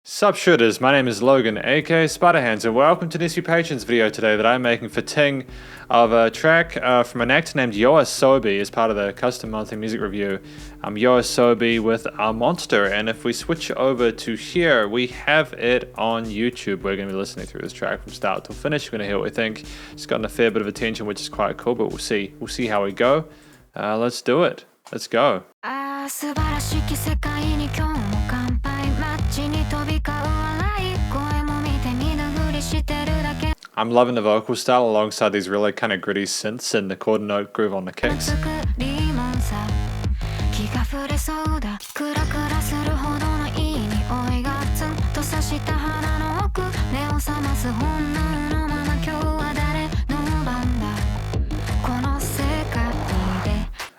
Sup Shredders, my name is Logan, aka Spiderhands, and welcome to this Patrons video today that I'm making for Ting of a track from an actor named YOASOBI as part of the custom monthly music review. YOASOBI with Our Monster, and if we switch over to here, we have it on YouTube. We're going to be listening through this track from start till finish. We're going to hear what we think. It's gotten a fair bit of attention, which is quite cool, but we'll see how we go. Let's do it. Let's go. I'm loving the vocal style alongside these really kind of gritty synths and the chord note groove on the kicks.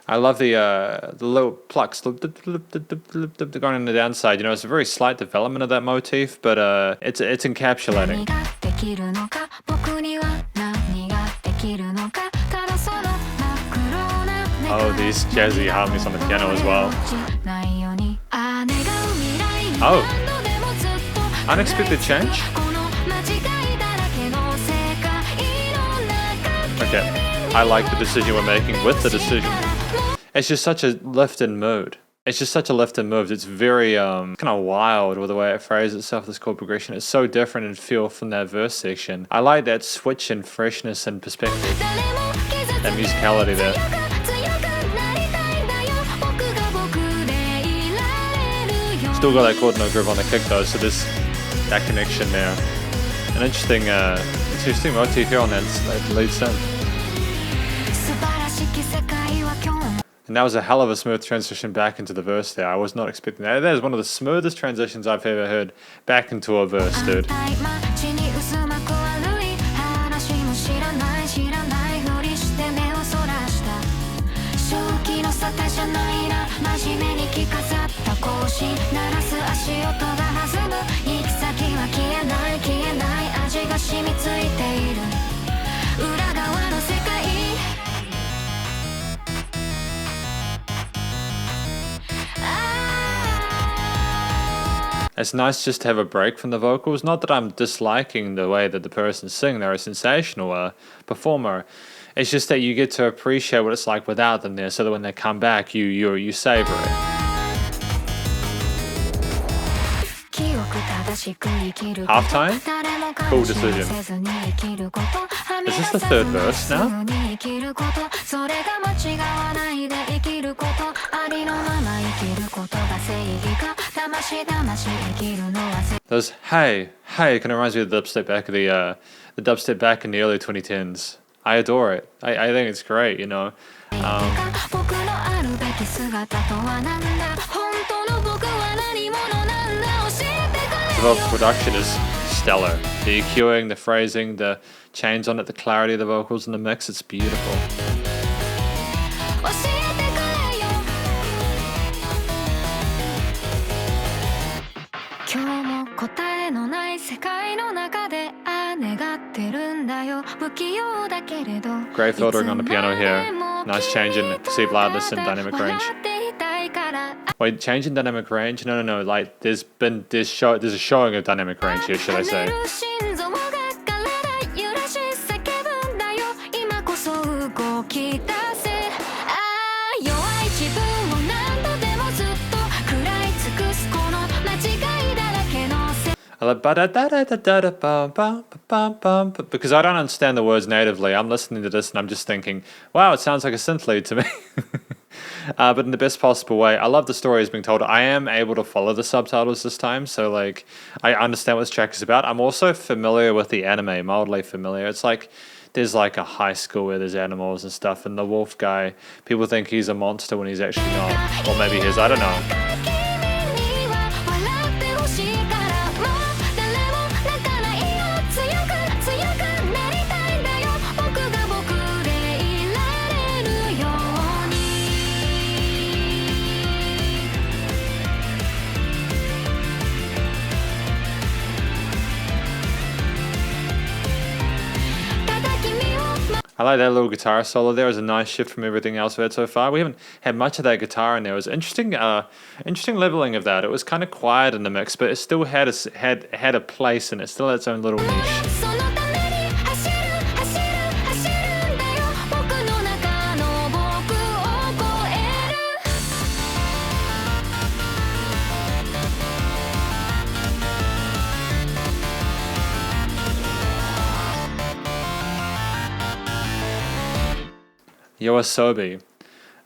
I love the little plucks going on the downside. You know, it's a very slight development of that motif, but it's encapsulating. Oh, these jazzy harmonies on the piano as well. Oh, unexpected change. Okay, I like the decision we're making with the decision. It's just such a lift in mood. It's just such a lift in mood. It's very kind of wild with the way it phrases itself, this chord progression. It's so different in feel from that verse section. I like that switch in freshness and perspective. That musicality there. Still got that chord note groove on the kick though, so there's that connection there. An interesting motif here on that lead synth. And that was a hell of a smooth transition back into the verse there. I was not expecting that. That is one of the smoothest transitions I've ever heard back into a verse, dude. It's nice just to have a break from the vocals. Not that I'm disliking the way that the person's sing. They're a sensational performer. It's just that you get to appreciate what it's like without them there, so that when they come back, you savor it. Halftime? Cool decision. Is this the third verse now? Those hey kind of reminds me of the dubstep back in the early 2010s. I adore it. I think it's great, you know. The vocal production is stellar. The EQing, the phrasing, the change on it, the clarity of the vocals in the mix, it's beautiful. Great filtering on the piano here. Nice change in perceived loudness and dynamic range. Wait, change in dynamic range? No. Like there's a showing of dynamic range here, should I say? Because I don't understand the words natively. I'm listening to this and I'm just thinking, wow, it sounds like a synth lead to me. But in the best possible way. I love the story is being told. I am able to follow the subtitles this time, so like I understand what this track is about. I'm also familiar with the anime, mildly familiar. It's like there's like a high school where there's animals and stuff, and the wolf guy, people think he's a monster when he's actually not. Or maybe he is, I don't know. I like that little guitar solo there. It was a nice shift from everything else we've had so far. We haven't had much of that guitar in there. It was interesting, interesting leveling of that. It was kind of quiet in the mix, but it still had a place in it. Still had its own little niche. YOASOBI.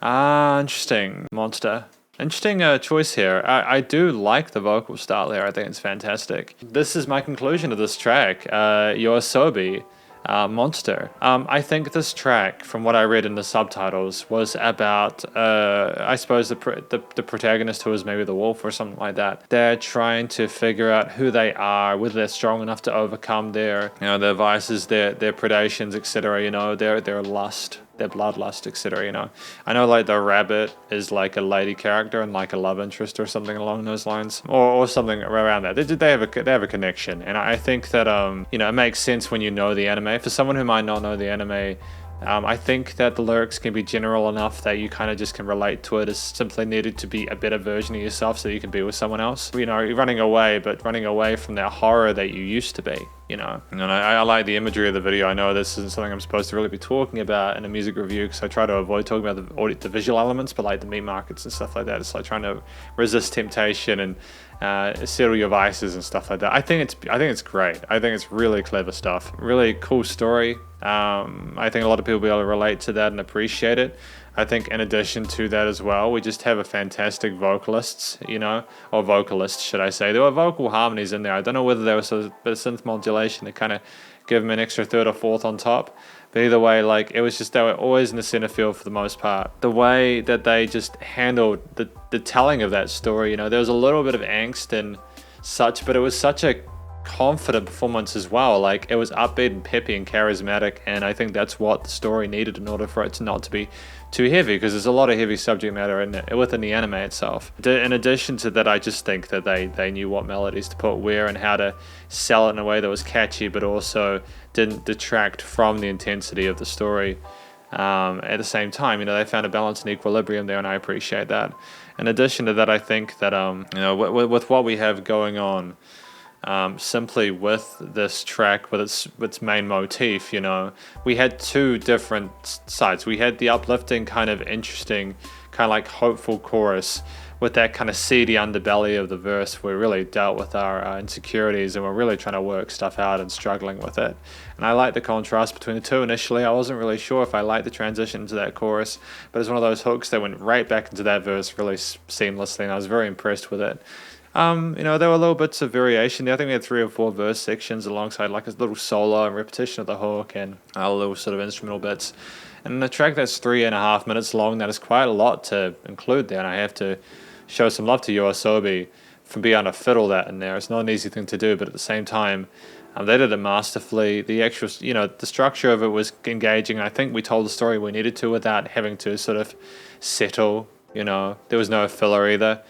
Interesting. Monster. Interesting choice here. I do like the vocal style there. I think it's fantastic. This is my conclusion of this track. YOASOBI. Monster. I think this track, from what I read in the subtitles, was about, I suppose, the protagonist, who is maybe the wolf or something like that. They're trying to figure out who they are, whether they're strong enough to overcome their, their vices, their predations, etc. Their lust, their bloodlust, etc. I know, like, the rabbit is like a lady character and like a love interest or something along those lines, or something around that. They have a connection, and I think that it makes sense when you know the anime. For someone who might not know the anime, I think that the lyrics can be general enough that you kind of just can relate to it as simply needed to be a better version of yourself so you can be with someone else. You're running away, but running away from that horror that you used to be, And I like the imagery of the video. I know this isn't something I'm supposed to really be talking about in a music review, because I try to avoid talking about the visual elements, but like the meat markets and stuff like that. It's like trying to resist temptation and settle your vices and stuff like that. I think it's great. I think it's really clever stuff. Really cool story. I think a lot of people will be able to relate to that and appreciate it. I think in addition to that as well, we just have a fantastic vocalists, or vocalist, should I say. There were vocal harmonies in there. I don't know whether there was a bit of synth modulation to kind of give them an extra third or fourth on top. But either way, like, it was just, they were always in the center field for the most part. The way that they just handled the telling of that story, there was a little bit of angst and such, but it was such a confident performance as well. Like, it was upbeat and peppy and charismatic, and I think that's what the story needed in order for it to not to be too heavy, because there's a lot of heavy subject matter within the anime itself. In addition to that, I just think that they knew what melodies to put where and how to sell it in a way that was catchy, but also didn't detract from the intensity of the story. At the same time, they found a balance and equilibrium there, and I appreciate that. In addition to that, I think that with what we have going on, simply with this track, with its main motif, we had two different sides. We had the uplifting, kind of interesting, kind of like hopeful chorus with that kind of seedy underbelly of the verse. We really dealt with our insecurities, and we're really trying to work stuff out and struggling with it. And I like the contrast between the two. Initially, I wasn't really sure if I liked the transition into that chorus, but it's one of those hooks that went right back into that verse really seamlessly, and I was very impressed with it. There were little bits of variation there. I think we had 3 or 4 verse sections alongside like a little solo and repetition of the hook and little sort of instrumental bits. And in a track that's 3.5 minutes long, that is quite a lot to include there, and I have to show some love to YOASOBI for being able to fit all that in there. It's not an easy thing to do, but at the same time, they did it masterfully. The actual, the structure of it was engaging. I think we told the story we needed to without having to sort of settle. There was no filler either.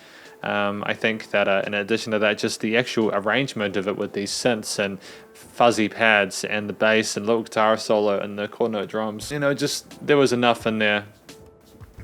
I think that in addition to that, just the actual arrangement of it with these synths and fuzzy pads and the bass and little guitar solo and the chord note drums, just there was enough in there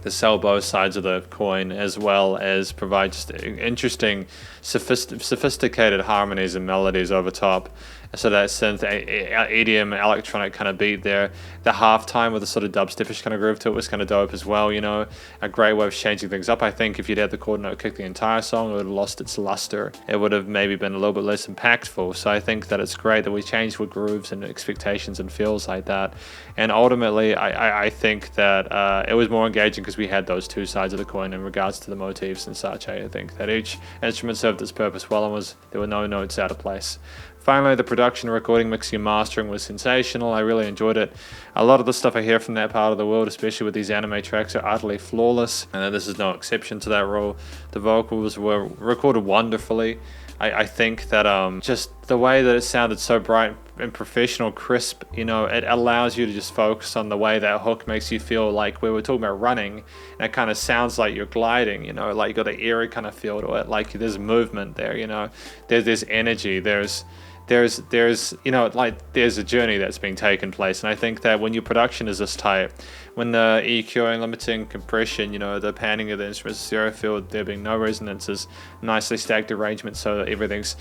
to sell both sides of the coin, as well as provide just interesting, sophisticated harmonies and melodies over top. So that synth EDM electronic kind of beat there. The halftime with a sort of dubstepish kind of groove to it was kind of dope as well. A great way of changing things up. I think if you'd had the chord note kick the entire song, it would have lost its luster. It would have maybe been a little bit less impactful. So I think that it's great that we changed with grooves and expectations and feels like that. And ultimately, I think that it was more engaging because we had those two sides of the coin in regards to the motifs and such. I think that each instrument served its purpose well, and there were no notes out of place. Finally, the production, recording, mixing, and mastering was sensational. I really enjoyed it. A lot of the stuff I hear from that part of the world, especially with these anime tracks, are utterly flawless, and this is no exception to that rule. The vocals were recorded wonderfully. I think that just the way that it sounded so bright and professional, crisp, it allows you to just focus on the way that hook makes you feel like we were talking about running, and it kind of sounds like you're gliding, like you got an airy kind of feel to it, like there's movement there, there's energy, there's there's you know, like there's a journey that's being taken place, and I think that when your production is this tight, when the EQing, limiting, compression, you know, the panning of the instruments, stereo field, there being no resonances, nicely stacked arrangements, so that everything's,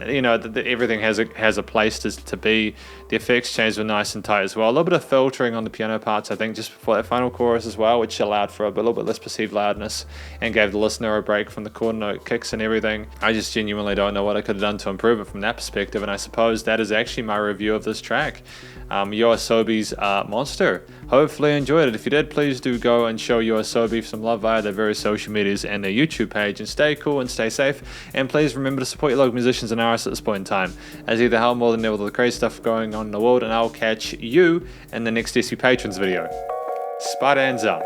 you know, everything has a place to be. The effects change were nice and tight as well. A little bit of filtering on the piano parts, I think, just before that final chorus as well, which allowed for a little bit less perceived loudness and gave the listener a break from the quarter note kicks and everything. I just genuinely don't know what I could have done to improve it from that perspective, and I suppose that is actually my review of this track, YOASOBI's Monster. Hopefully you enjoyed it. If you did, please do go and show YOASOBI some love via their various social medias and their YouTube page, and stay cool and stay safe, and please remember to support your local musicians and artists at this point in time, as either help more than ever with all the crazy stuff going on in the world, and I'll catch you in the next SP Patrons video. Spiderhands out.